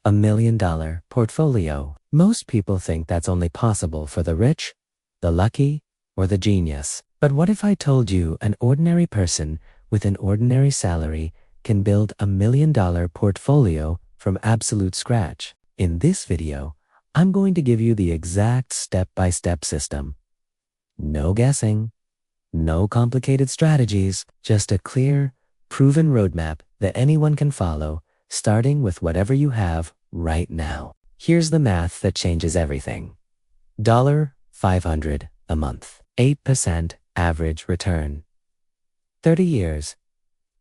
$1 million portfolio. Most people think that's only possible for the rich, the lucky, or the genius. But what if I told you an ordinary person with an ordinary salary can build $1 million portfolio from absolute scratch? In this video, I'm going to give you the exact step-by-step system. No guessing, no complicated strategies, just a clear, proven roadmap that anyone can follow, starting with whatever you have right now. Here's the math that changes everything. $500 a month, 8% average return. 30 years.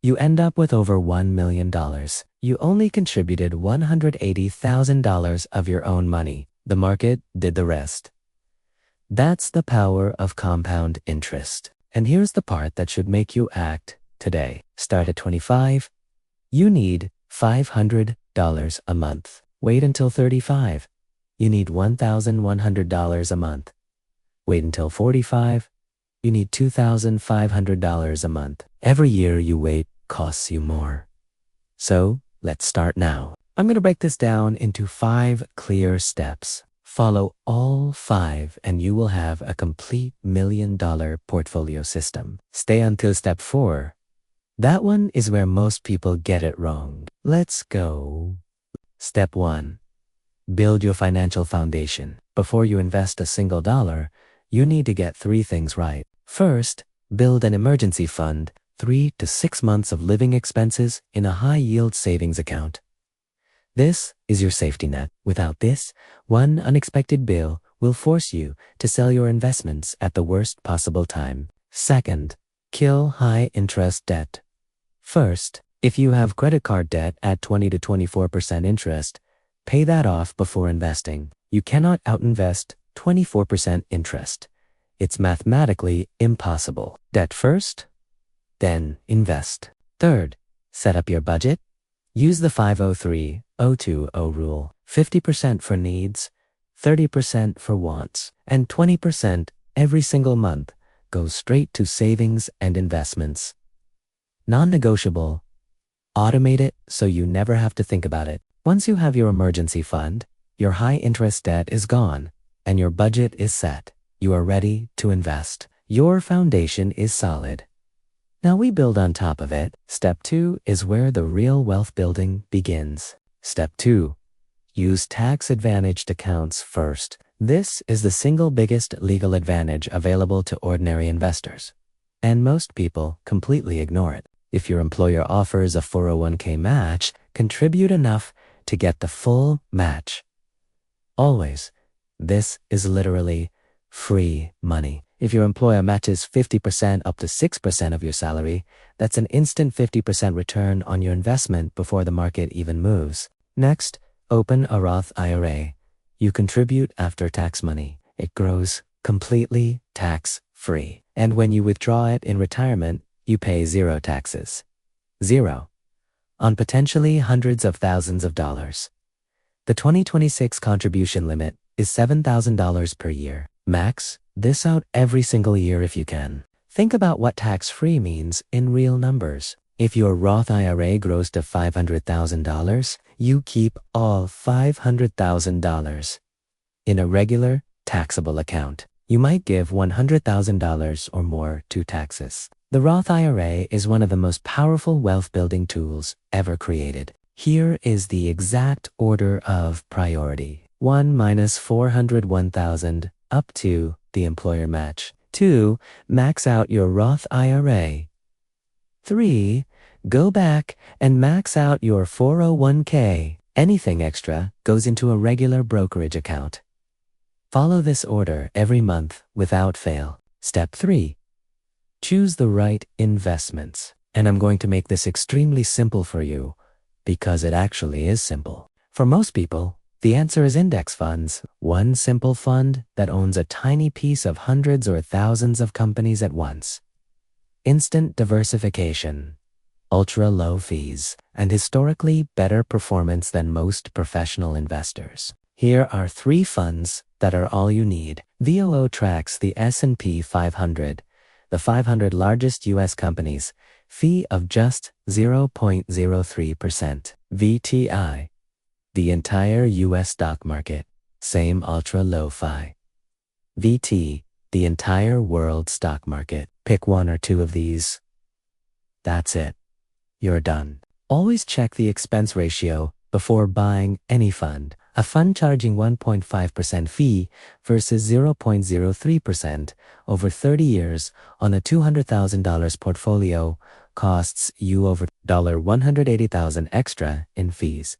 You end up with over $1 million. You only contributed $180,000 of your own money. The market did the rest. That's the power of compound interest. And here's the part that should make you act today. Start at 25. You need $500 a month. Wait until 35. You need $1,100 a month. Wait until 45. You need $2,500 a month. Every year you wait costs you more. So let's start now. I'm going to break this down into 5 clear steps. Follow all 5 and you will have a complete $1 million portfolio system. Stay until step 4. That one is where most people get it wrong. Let's go. Step 1. Build your financial foundation. Before you invest a single dollar, you need to get 3 things right. First, build an emergency fund, 3 to 6 months of living expenses in a high-yield savings account. This is your safety net. Without this, one unexpected bill will force you to sell your investments at the worst possible time. Second, kill high-interest debt. First, if you have credit card debt at 20 to 24% interest, pay that off before investing. You cannot outinvest 24% interest. It's mathematically impossible. Debt first, then invest. Third, set up your budget. Use the 503-020 rule. 50% for needs, 30% for wants, and 20% every single month goes straight to savings and investments. Non-negotiable. Automate it so you never have to think about it. Once you have your emergency fund, your high-interest debt is gone, and your budget is set. You are ready to invest. Your foundation is solid. Now we build on top of it. Step 2 is where the real wealth building begins. Step 2. Use tax-advantaged accounts first. This is the single biggest legal advantage available to ordinary investors, and most people completely ignore it. If your employer offers a 401k match, contribute enough to get the full match. Always. This is literally free money. If your employer matches 50% up to 6% of your salary, that's an instant 50% return on your investment before the market even moves. Next, open a Roth IRA. You contribute after-tax money. It grows completely tax-free. And when you withdraw it in retirement, you pay 0 taxes. 0. On potentially hundreds of thousands of dollars. The 2026 contribution limit is $7,000 per year. Max this out every single year if you can. Think about what tax-free means in real numbers. If your Roth IRA grows to $500,000, you keep all $500,000 in a regular taxable account. You might give $100,000 or more to taxes. The Roth IRA is one of the most powerful wealth-building tools ever created. Here is the exact order of priority. 1 minus $401,000 up to the employer match. 2. Max out your Roth IRA. 3. Go back and max out your 401k. Anything extra goes into a regular brokerage account. Follow this order every month without fail. Step 3. Choose the right investments. And I'm going to make this extremely simple for you because it actually is simple. For most people, the answer is index funds. One simple fund that owns a tiny piece of hundreds or thousands of companies at once. Instant diversification, ultra low fees, and historically better performance than most professional investors. Here are 3 funds that are all you need. VOO tracks the S&P 500, the 500 largest U.S. companies, fee of just 0.03%. VTI the entire US stock market, same ultra lo-fi. VT, the entire world stock market. Pick one or two of these. That's it. You're done. Always check the expense ratio before buying any fund. A fund charging 1.5% fee versus 0.03% over 30 years on a $200,000 portfolio costs you over $180,000 extra in fees.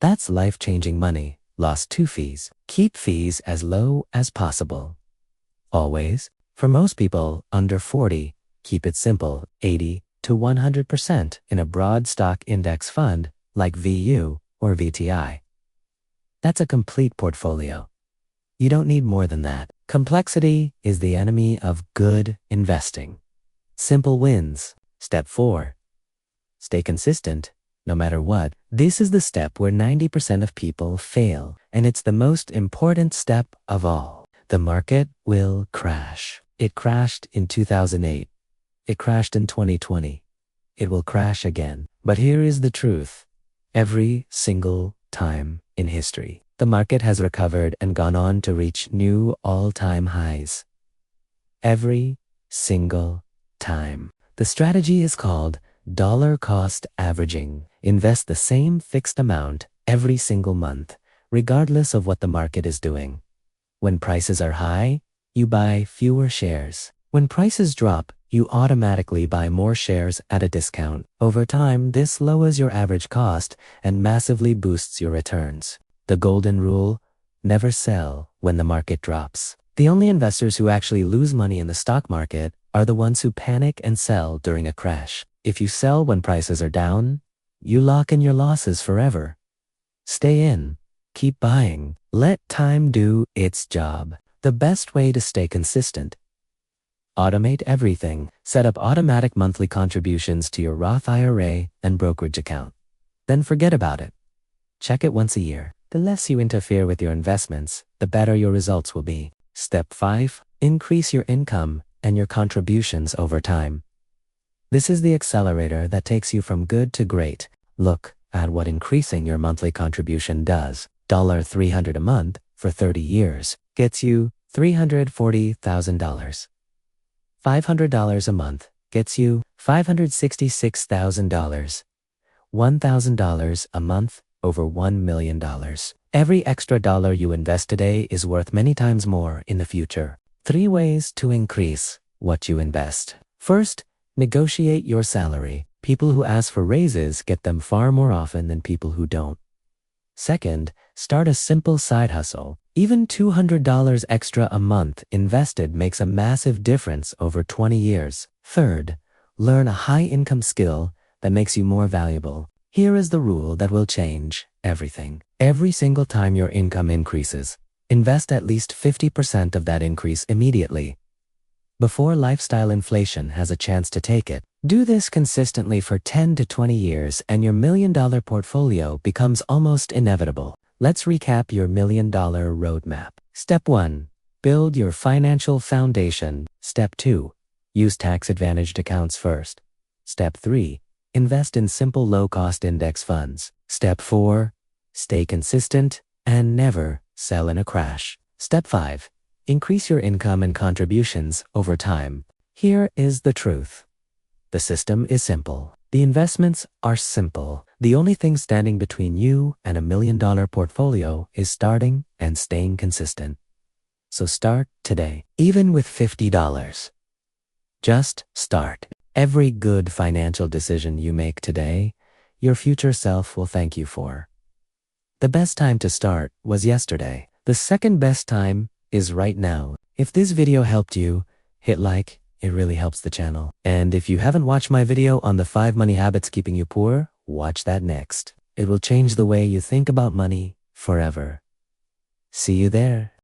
That's life-changing money lost to fees. Keep fees as low as possible. Always, for most people under 40, keep it simple, 80 to 100% in a broad stock index fund like VU or VTI. That's a complete portfolio. You don't need more than that. Complexity is the enemy of good investing. Simple wins. Step 4. Stay consistent, no matter what. This is the step where 90% of people fail, and it's the most important step of all. The market will crash. It crashed in 2008. It crashed in 2020. It will crash again. But here is the truth. Every single time in history, the market has recovered and gone on to reach new all-time highs. Every single time. The strategy is called dollar cost averaging. Invest the same fixed amount every single month, regardless of what the market is doing. When prices are high, you buy fewer shares. When prices drop, you automatically buy more shares at a discount. Over time, this lowers your average cost and massively boosts your returns. The golden rule: never sell when the market drops. The only investors who actually lose money in the stock market are the ones who panic and sell during a crash. If you sell when prices are down, you lock in your losses forever. Stay in. Keep buying. Let time do its job. The best way to stay consistent: automate everything. Set up automatic monthly contributions to your Roth IRA and brokerage account. Then forget about it. Check it once a year. The less you interfere with your investments, the better your results will be. Step 5. Increase your income and your contributions over time. This is the accelerator that takes you from good to great. Look at what increasing your monthly contribution does. $300 a month for 30 years gets you $340,000. $500 a month gets you $566,000. $1,000 a month over $1 million. Every extra dollar you invest today is worth many times more in the future. 3 ways to increase what you invest. First, negotiate your salary. People who ask for raises get them far more often than people who don't. Second, start a simple side hustle. Even $200 extra a month invested makes a massive difference over 20 years. Third, learn a high-income skill that makes you more valuable. Here is the rule that will change everything. Every single time your income increases, invest at least 50% of that increase immediately, before lifestyle inflation has a chance to take it. Do this consistently for 10 to 20 years and your $1 million portfolio becomes almost inevitable. Let's recap your $1 million roadmap. Step 1. Build your financial foundation. Step 2. Use tax-advantaged accounts first. Step 3. Invest in simple low-cost index funds. Step 4. Stay consistent and never sell in a crash. Step 5. Increase your income and contributions over time. Here is the truth. The system is simple. The investments are simple. The only thing standing between you and a $1 million portfolio is starting and staying consistent. So start today, even with $50. Just start. Every good financial decision you make today, your future self will thank you for. The best time to start was yesterday. The second best time is right now. If this video helped you, hit like. It really helps the channel. And if you haven't watched my video on the 5 money habits keeping you poor, watch that next. It will change the way you think about money forever. See you there.